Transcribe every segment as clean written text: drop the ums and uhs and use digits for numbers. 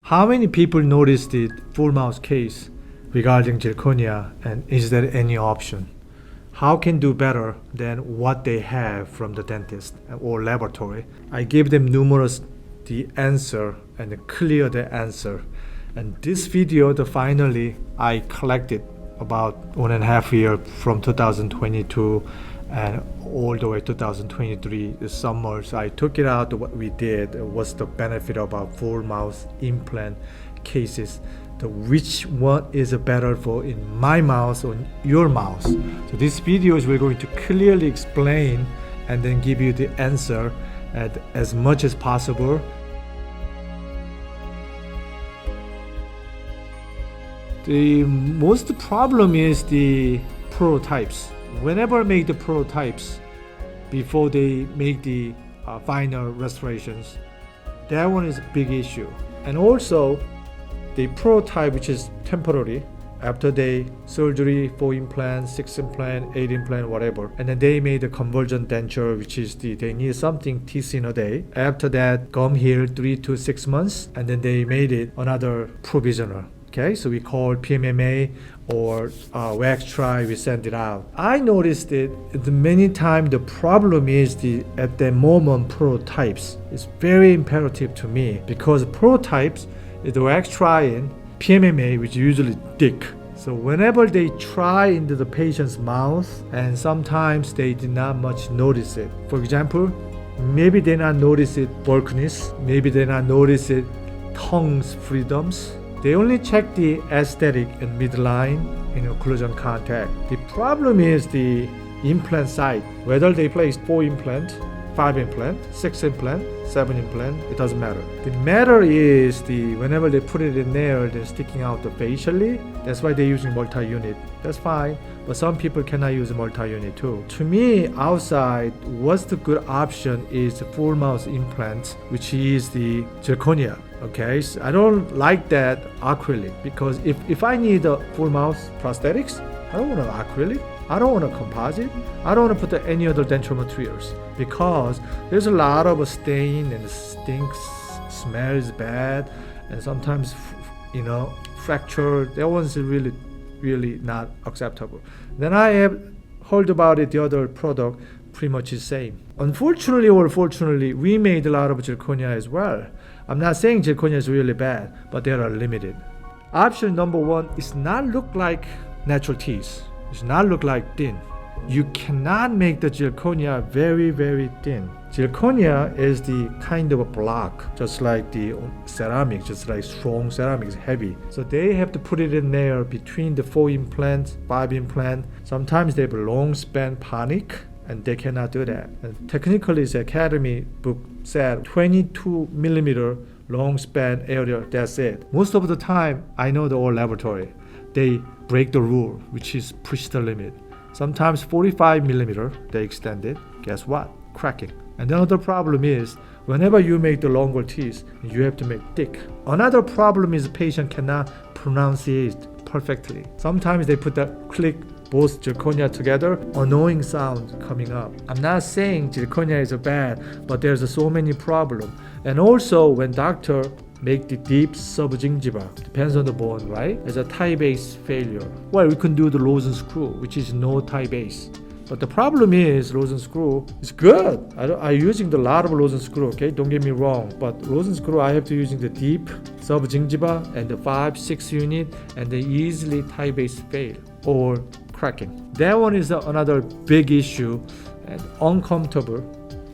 How many people noticed the full mouth case regarding zirconia, and is there any option? How can do better than what they have from the dentist or laboratory? I gave them numerous the answer and clear the answer. And this video, finally, I collected about 1.5 years from 2022 and all the way 2023, the summer. So I took it out, what we did, what's the benefit of our full mouth implant cases, which one is better for in my mouth or your mouth. So this video is we're going to clearly explain and then give you the answer as much as possible. The most problem is the prototypes. Whenever I make the prototypes before they make the final restorations, that one is a big issue. And also the prototype, which is temporary, after they surgery, 4 implants, 6 implant, 8 implant, whatever, and then they made a convergent denture, which is they need something teeth in a day. After that, gum heal 3 to 6 months, and then they made it another provisional. Okay, so we call PMMA or wax try, we send it out. I noticed it many times. The problem is at the moment prototypes. It's very imperative to me because prototypes is the wax try in PMMA, which is usually thick. So whenever they try into the patient's mouth, and sometimes they did not much notice it. For example, maybe they not notice it bulkiness, maybe they not notice it tongue's freedoms. They only check the aesthetic and midline in occlusion contact. The problem is the implant site, whether they place 4 implant, 5 implant, 6 implant, 7 implant, it doesn't matter. The matter is whenever they put it in there, they're sticking out facially. That's why they're using multi-unit. That's fine, but some people cannot use multi-unit too. To me, outside, what's the good option is the full mouth implant, which is the zirconia. Okay, so I don't like that acrylic because if I need a full mouth prosthetics, I don't want an acrylic, I don't want a composite, I don't want to put any other dental materials because there's a lot of stain and stinks, smells bad, and sometimes fracture. That one's really not acceptable. Then I have heard about it, the other product pretty much is same. Unfortunately or fortunately, we made a lot of zirconia as well. I'm not saying zirconia is really bad, but they are limited. Option number 1 is not look like natural teeth. It's not look like thin. You cannot make the zirconia very, very thin. Zirconia is the kind of a block, just like the ceramic, just like strong ceramic is heavy. So they have to put it in there between the 4 implant, 5 implant. Sometimes they have a long span panic, and they cannot do that. And technically, the Academy book said 22 millimeter long span area, that's it. Most of the time, I know the old laboratory, they break the rule, which is push the limit. Sometimes 45 millimeter, they extend it. Guess what? Cracking. And the other problem is, whenever you make the longer teeth, you have to make thick. Another problem is the patient cannot pronunciate perfectly. Sometimes they put that click both zirconia together, annoying sound coming up. I'm not saying zirconia is bad, but there's so many problems. And also when doctor make the deep subgingiva, depends on the bone, right? It's a tie base failure. Well, we can do the Rosen screw, which is no tie base. But the problem is Rosen screw is good. I'm using the lot of Rosen screw, okay? Don't get me wrong. But Rosen screw, I have to using the deep subgingiva and the 5-6 unit, and they easily tie base fail or cracking. That one is another big issue and uncomfortable.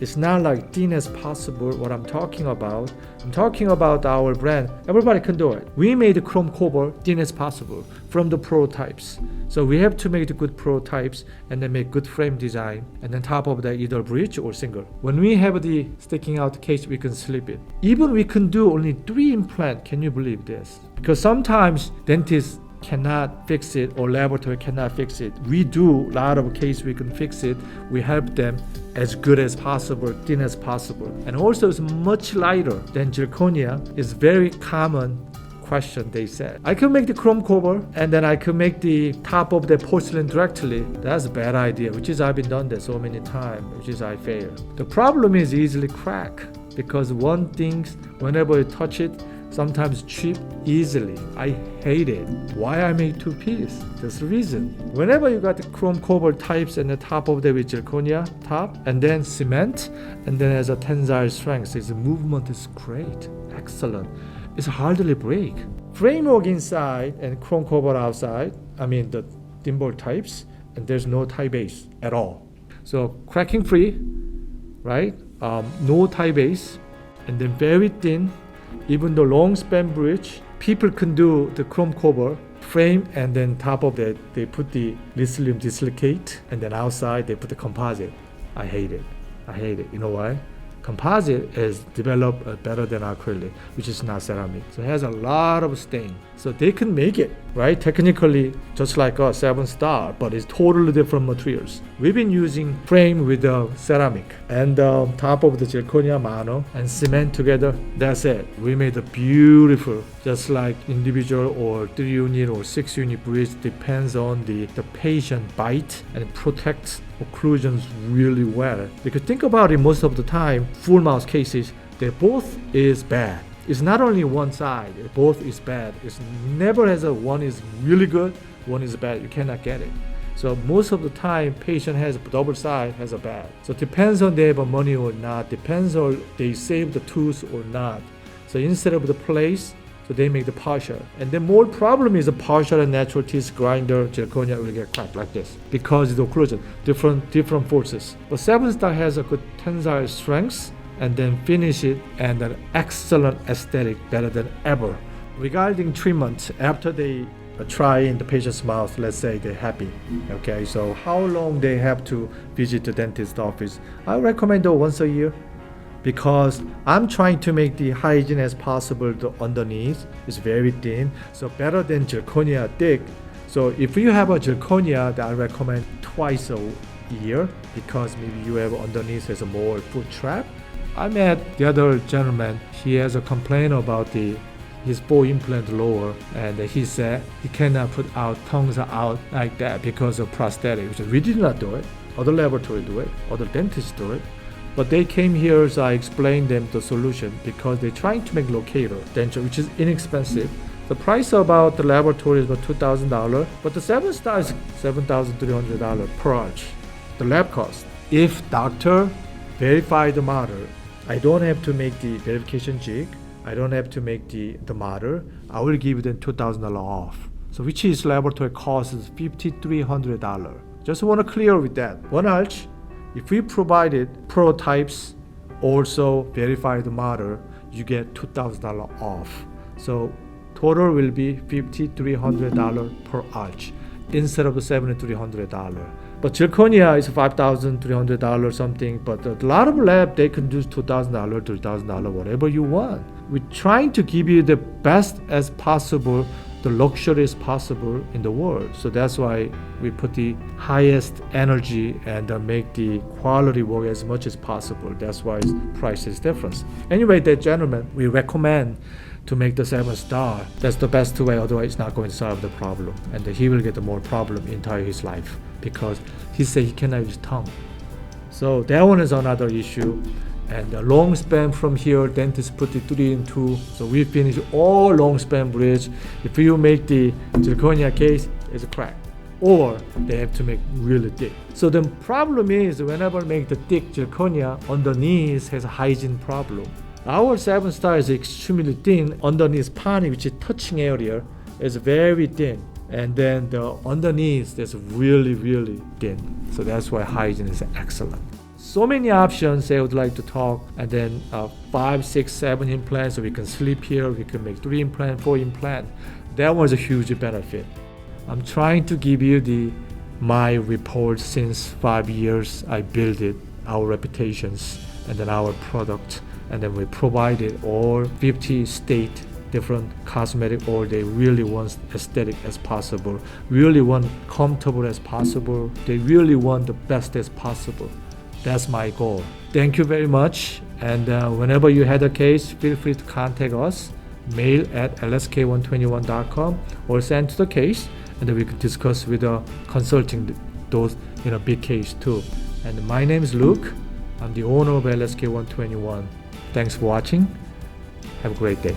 It's not like thin as possible what I'm talking about. I'm talking about our brand. Everybody can do it. We made the chrome cobalt thin as possible from the prototypes. So we have to make the good prototypes and then make good frame design, and then top of that either bridge or single. When we have the sticking out case, we can slip it. Even we can do only 3 implant. Can you believe this? Because sometimes dentists cannot fix it or laboratory cannot fix it. We do a lot of cases we can fix it. We help them as good as possible, thin as possible. And also it's much lighter than zirconia. It's very common question they said. I can make the chrome cobalt and then I can make the top of the porcelain directly. That's a bad idea, which is I've been done that so many times, which is I fail. The problem is easily crack because one thing, whenever you touch it, sometimes chip easily. I hate it. Why I make two piece? That's the reason. Whenever you got the chrome cobalt types and the top of the with zirconia top and then cement and then as a tensile strength, its movement is great, excellent. It's hardly break. Framework inside and chrome cobalt outside, I mean the thimble types, and there's no tie base at all. So cracking free, right? No tie base, and then very thin. Even the long span bridge, people can do the chrome cobalt frame, and then top of that they put the lithium disilicate, and then outside they put the composite. I hate it. You know why? Composite is developed better than acrylic, which is not ceramic. So it has a lot of stain. So they can make it, right? Technically, just like a 7-star, but it's totally different materials. We've been using frame with the ceramic and top of the zirconia mono and cement together. That's it. We made a beautiful, just like individual or 3-unit or 6-unit bridge, depends on the patient bite and protects occlusions really well. Because think about it, most of the time, full mouth cases, they both is bad. It's not only one side, both is bad. It's never has a one is really good, one is bad. You cannot get it. So most of the time, patient has double side, has a bad. So depends on they have money or not, depends on they save the tooth or not. So instead of the place, so they make the partial. And the more problem is a partial and natural teeth grinder, zirconia will get cracked like this because of the occlusion, different forces. But 7-star has a good tensile strength and then finish it and an excellent aesthetic, better than ever. Regarding treatment, after they try in the patient's mouth, let's say they're happy. Okay, so how long they have to visit the dentist office? I recommend once a year, because I'm trying to make the hygiene as possible. The underneath is very thin, so better than zirconia thick. So if you have a zirconia, I recommend twice a year, because maybe you have underneath has a more foot trap. I met the other gentleman. He has a complaint about his 4 implant lower, and he said he cannot put out tongues out like that because of prosthetic, which we did not do it. Other laboratory do it, other dentists do it. But they came here, so I explained them the solution, because they're trying to make locator denture, which is inexpensive. The price about the laboratory is about $2,000, but the 7-star is $7,300 per arch. The lab cost. If doctor verify the model, I don't have to make the verification jig. I don't have to make the model. I will give them $2,000 off. So which is laboratory cost is $5,300. Just want to clear with that. One arch. If we provided prototypes, also verify the model, you get $2,000 off. So total will be $5,300 per arch instead of $7,300. But zirconia is $5,300 something. But a lot of lab, they can do $2,000, $3,000, whatever you want. We're trying to give you the best as possible, the luxury as possible in the world. So that's why we put the highest energy and make the quality work as much as possible. That's why price is different. Anyway, that gentleman, we recommend to make the 7-star. That's the best way, otherwise it's not going to solve the problem. And he will get more problem entire his life, because he said he cannot use tongue. So that one is another issue. And the long span from here, dentist put the 3 in 2. So we finish all long span bridge. If you make the zirconia case, it's a crack. Or they have to make really thick. So the problem is, whenever make the thick zirconia, underneath has a hygiene problem. Our 7-star is extremely thin. Underneath pani, which is touching area, is very thin. And then the underneath is really, really thin. So that's why hygiene is excellent. So many options I would like to talk, and then 5, 6, 7 implants, so we can sleep here, we can make 3 implant, 4 implant. That was a huge benefit. I'm trying to give you my report since 5 years. I built it, our reputations, and then our product, and then we provided all 50 state different cosmetic, or they really want aesthetic as possible, really want comfortable as possible, they really want the best as possible. That's my goal. Thank you very much. And whenever you had a case, feel free to contact us. Mail at lsk121.com or send to the case, and then we can discuss with consulting those big case too. And my name is Luke. I'm the owner of LSK121. Thanks for watching. Have a great day.